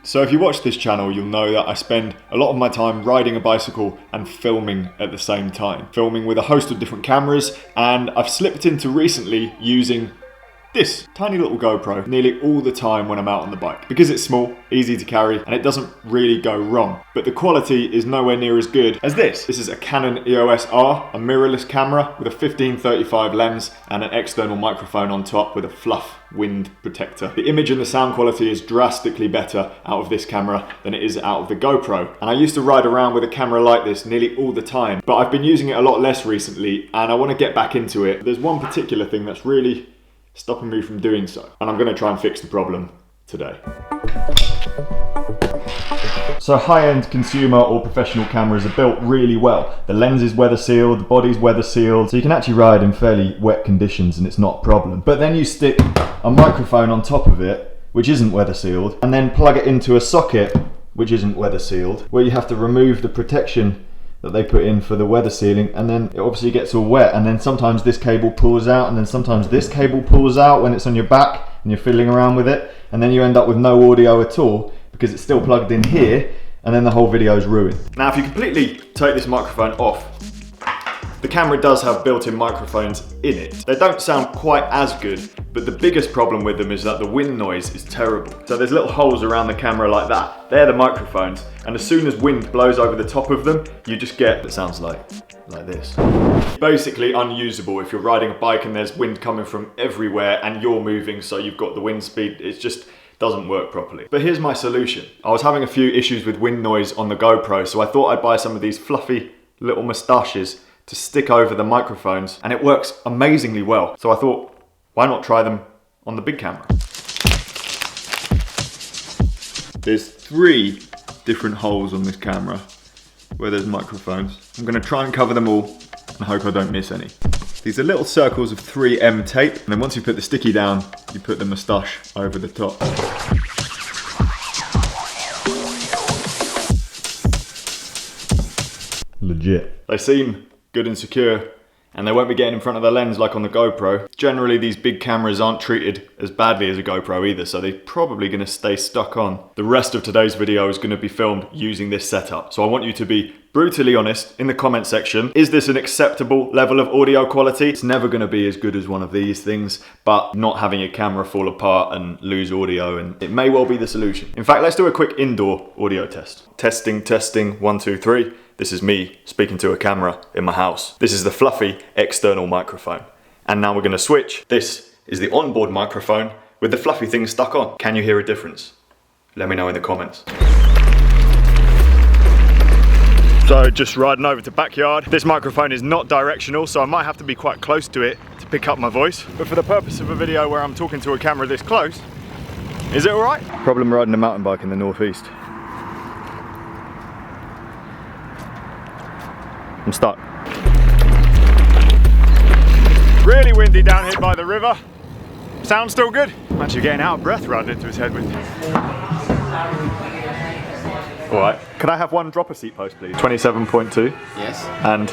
So if you watch this channel, you'll know that I spend a lot of my time riding a bicycle and filming at the same time. Filming with a host of different cameras, and I've slipped into recently using this tiny little GoPro nearly all the time when I'm out on the bike. Because it's small, easy to carry, and it doesn't really go wrong. But the quality is nowhere near as good as this. This is a Canon EOS R, a mirrorless camera with a 15-35 lens and an external microphone on top with a fluff wind protector. The image and the sound quality is drastically better out of this camera than it is out of the GoPro. And I used to ride around with a camera like this nearly all the time, but I've been using it a lot less recently, and I want to get back into it. There's one particular thing that's really stopping me from doing so, and I'm going to try and fix the problem today. So high-end consumer or professional cameras are built really well. The lens is weather sealed, the body's weather sealed, so you can actually ride in fairly wet conditions and it's not a problem. But then you stick a microphone on top of it, which isn't weather sealed, and then plug it into a socket, which isn't weather sealed, where you have to remove the protection that they put in for the weather sealing, and then it obviously gets all wet, and then sometimes this cable pulls out, and then sometimes this cable pulls out when it's on your back and you're fiddling around with it, and then you end up with no audio at all because it's still plugged in here, and then the whole video is ruined. Now if you completely take this microphone off, the camera does have built-in microphones in it. They don't sound quite as good, but the biggest problem with them is that the wind noise is terrible. So there's little holes around the camera like that. They're the microphones, and as soon as wind blows over the top of them, you just get, it sounds like this. Basically unusable if you're riding a bike and there's wind coming from everywhere and you're moving, so you've got the wind speed, it just doesn't work properly. But here's my solution. I was having a few issues with wind noise on the GoPro, so I thought I'd buy some of these fluffy little moustaches to stick over the microphones, and it works amazingly well. So I thought, why not try them on the big camera? There's 3 different holes on this camera where there's microphones. I'm gonna try and cover them all and hope I don't miss any. These are little circles of 3M tape, and then once you put the sticky down, you put the moustache over the top. Legit. They seem good and secure, and they won't be getting in front of the lens like on the GoPro. Generally these big cameras aren't treated as badly as a GoPro either, so they're probably going to stay stuck on. The rest of today's video is going to be filmed using this setup, so I want you to be brutally honest in the comment section. Is this an acceptable level of audio quality? It's never going to be as good as one of these things, but not having your camera fall apart and lose audio, and it may well be the solution. In fact, let's do a quick indoor audio test. Testing, 1, 2, 3. This is me speaking to a camera in my house. This is the fluffy external microphone. And now we're going to switch. This is the onboard microphone with the fluffy thing stuck on. Can you hear a difference? Let me know in the comments. So just riding over to backyard. This microphone is not directional, so I might have to be quite close to it to pick up my voice. But for the purpose of a video where I'm talking to a camera this close, is it all right? Problem riding a mountain bike in the northeast. I'm stuck. Really windy down here by the river. Sound still good? I'm actually getting out of breath riding into his headwind. Alright, can I have one dropper seat post please? 27.2. Yes. And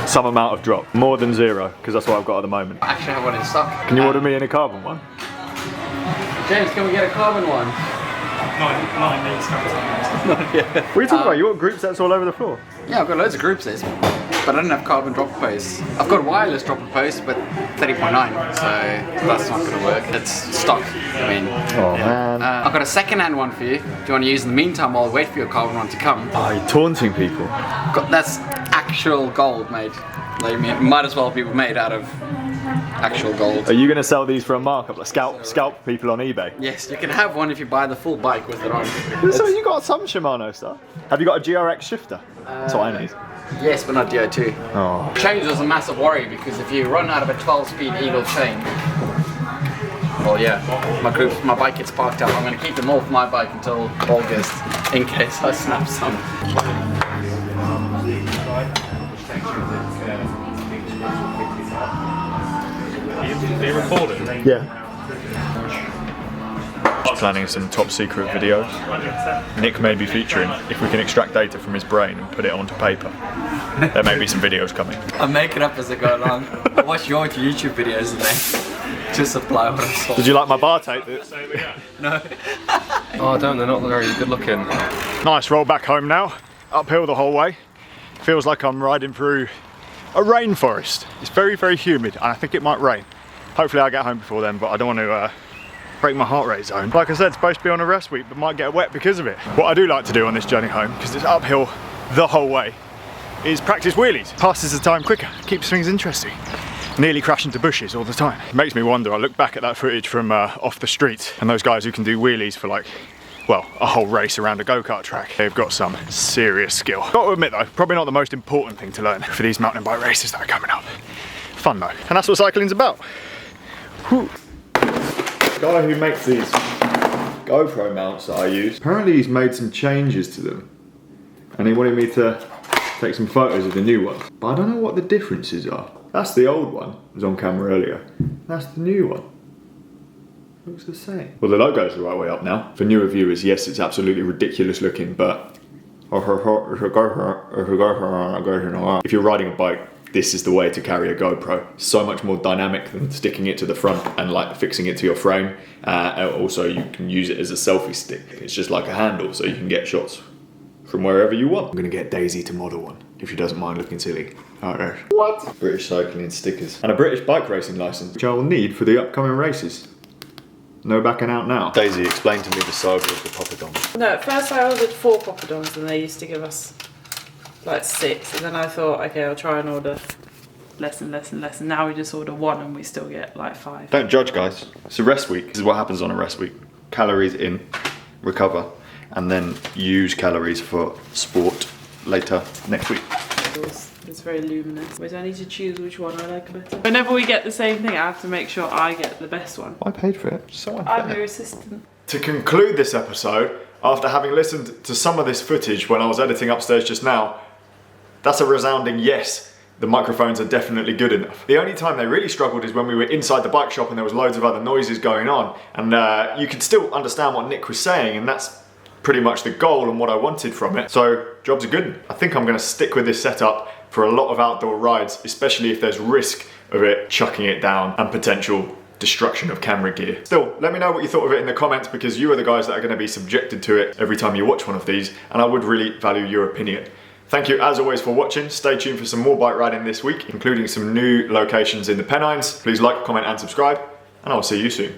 some amount of drop. More than 0, because that's what I've got at the moment. I actually have one in stock. Can you order me in a carbon one? James, can we get a carbon one? Not in these times. Yeah. What are you talking about? You got group sets all over the floor? Yeah, I've got loads of group sets, but I don't have carbon dropper posts. I've got wireless dropper posts, but 30.9, so that's not going to work. It's stock. I mean, Oh man. I've got a second-hand one for you. Do you want to use in the meantime while I wait for your carbon one to come? Oh, you're taunting people. That's actual gold, mate. They might as well be made out of actual gold. Are you going to sell these for a markup, like scalp people on eBay? Yes, you can have one if you buy the full bike with it on. So you got some Shimano stuff. Have you got a GRX shifter? That's what I need. Yes, but not DO2. Oh. Chains was a massive worry because if you run out of a 12-speed Eagle chain, well, yeah, my bike gets parked up. I'm going to keep them off my bike until August in case I snap some. Are you recording? Yeah. Planning some top secret videos. Nick may be featuring if we can extract data from his brain and put it onto paper. There may be some videos coming. I make it up as I go along. I watch your YouTube videos and then Just apply what I saw. Did you like my bar tape? No. Oh, I don't, they're not very good looking. Nice roll back home now. Uphill the whole way. Feels like I'm riding through a rainforest. It's very, very humid and I think it might rain. Hopefully I'll get home before then, but I don't want to break my heart rate zone. Like I said, it's supposed to be on a rest week, but might get wet because of it. What I do like to do on this journey home, because it's uphill the whole way, is practice wheelies. Passes the time quicker, keeps things interesting. Nearly crash into bushes all the time. It makes me wonder, I look back at that footage from off the street, and those guys who can do wheelies for like, well, a whole race around a go-kart track. They've got some serious skill. Got to admit though, probably not the most important thing to learn for these mountain bike races that are coming up. Fun though, and that's what cycling's about. Whew. The guy who makes these GoPro mounts that I use, apparently he's made some changes to them. And he wanted me to take some photos of the new one. But I don't know what the differences are. That's the old one, it was on camera earlier. That's the new one. Looks the same. Well, the logo's the right way up now. For newer viewers, yes, it's absolutely ridiculous looking, but if you're riding a bike, this is the way to carry a GoPro. So much more dynamic than sticking it to the front and like fixing it to your frame. Also, you can use it as a selfie stick. It's just like a handle, so you can get shots from wherever you want. I'm gonna get Daisy to model one, if she doesn't mind looking silly. Oh, no. What? British cycling stickers. And a British bike racing licence, which I will need for the upcoming races. No backing out now. Daisy, explain to me the saga of the poppadoms. No, at first I ordered 4 poppadoms and they used to give us like 6, and then I thought, okay, I'll try and order less and less and less, and now we just order 1 and we still get like 5. Don't judge, guys. It's a rest week. This is what happens on a rest week. Calories in, recover, and then use calories for sport later next week. It's very luminous. Whereas I need to choose which one I like better. Whenever we get the same thing, I have to make sure I get the best one. I paid for it. So unfair. I'm your assistant. To conclude this episode, after having listened to some of this footage when I was editing upstairs just now, that's a resounding yes. The microphones are definitely good enough. The only time they really struggled is when we were inside the bike shop and there was loads of other noises going on, and you could still understand what Nick was saying, and that's pretty much the goal and what I wanted from it. So, job's a good one. I think I'm gonna stick with this setup for a lot of outdoor rides, especially if there's risk of it chucking it down and potential destruction of camera gear. Still, let me know what you thought of it in the comments, because you are the guys that are gonna be subjected to it every time you watch one of these, and I would really value your opinion. Thank you as always for watching. Stay tuned for some more bike riding this week, including some new locations in the Pennines. Please like, comment and subscribe, and I'll see you soon.